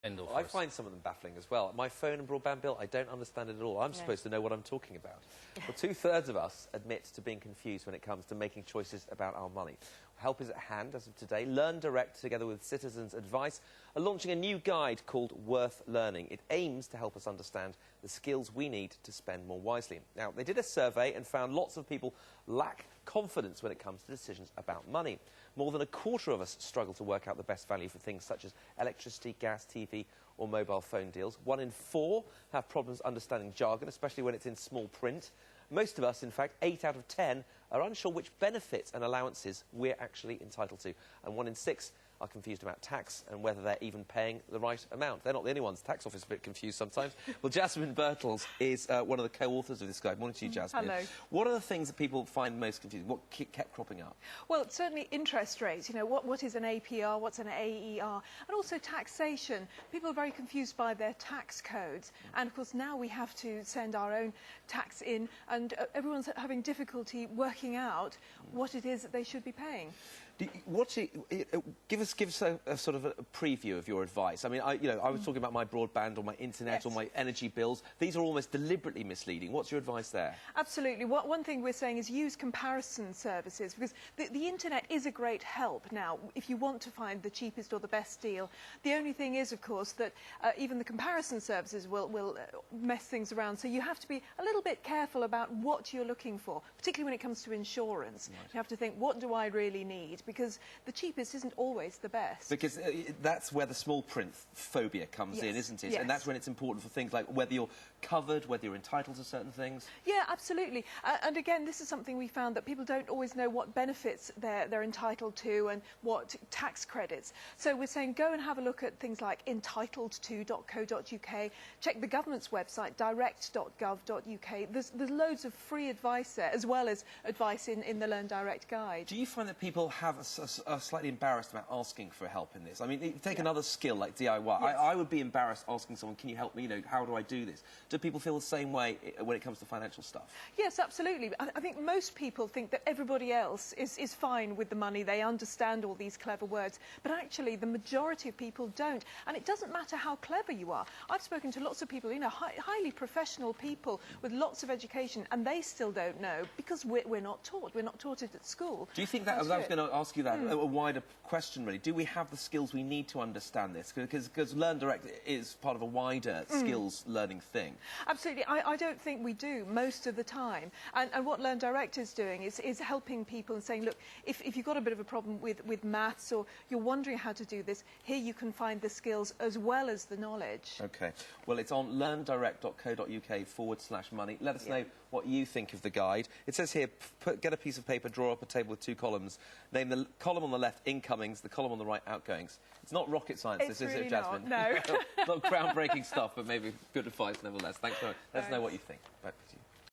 Well, I find some of them baffling as well. My phone and broadband bill, I don't understand it at all. I'm supposed to know what I'm talking about. Well, 2/3 of us admit to being confused when it comes to making choices about our money. Help is at hand as of today. Learn Direct, together with Citizens Advice, are launching a new guide called Worth Learning. It aims to help us understand the skills we need to spend more wisely. Now, they did a survey and found lots of people lack confidence when it comes to decisions about money. More than a quarter of us struggle to work out the best value for things such as electricity, gas, TV or mobile phone deals. 1 in 4 have problems understanding jargon, especially when it's in small print. Most of us, in fact, 8 out of 10, are unsure which benefits and allowances we're actually entitled to. And 1 in 6 are confused about tax and whether they're even paying the right amount. They're not the only ones. The tax office is a bit confused sometimes. Well, Jasmine Birtles is one of the co-authors of this guide. Morning to you, Jasmine. Hello. What are the things that people find most confusing? What kept cropping up? Well, certainly interest rates. You know, what is an APR, what's an AER, and also taxation. People are very confused by their tax codes. And, of course, now we have to send our own tax in, and everyone's having difficulty working out what it is that they should be paying. Give us a sort of a preview of your advice. I mean, I was talking about my broadband or my internet or my energy bills. These are almost deliberately misleading. What's your advice there? Absolutely. One thing we're saying is use comparison services, because the internet is a great help now if you want to find the cheapest or the best deal. The only thing is, of course, that even the comparison services will mess things around. So you have to be a little bit careful about what you're looking for, particularly when it comes to insurance. Right. You have to think, what do I really need? Because the cheapest isn't always the best. Because that's where the small print phobia comes in, isn't it? Yes. And that's when it's important for things like whether you're covered, whether you're entitled to certain things. Yeah, absolutely. And again, this is something we found, that people don't always know what benefits they're entitled to and what tax credits. So we're saying go and have a look at things like entitledto.co.uk, check the government's website, direct.gov.uk. There's loads of free advice there, as well as advice in the Learn Direct guide. Do you find that people are slightly embarrassed about asking for help in this? I mean, take another skill like DIY. Yes. I would be embarrassed asking someone, can you help me? You know, how do I do this? Do people feel the same way when it comes to financial stuff? Yes, absolutely. I think most people think that everybody else is fine with the money. They understand all these clever words. But actually, the majority of people don't. And it doesn't matter how clever you are. I've spoken to lots of people, you know, highly professional people with lots of education, and they still don't know because we're not taught. We're not taught it at school. Do you think that, I was going to ask you that, a wider question really, do we have the skills we need to understand this? Because Learn Direct is part of a wider skills learning thing. Absolutely. I don't think we do most of the time. And what Learn Direct is doing is helping people and saying, look, if you've got a bit of a problem with maths or you're wondering how to do this, here you can find the skills as well as the knowledge. OK. Well, it's on learndirect.co.uk/money. Let us know what you think of the guide. It says here, get a piece of paper, draw up a table with 2 columns. Name the column on the left incomings, the column on the right outgoings. It's not rocket science, this is it, Jasmine? No. Not groundbreaking stuff, but maybe good advice nevertheless. Thanks very much. Let us know what you think. Back to you.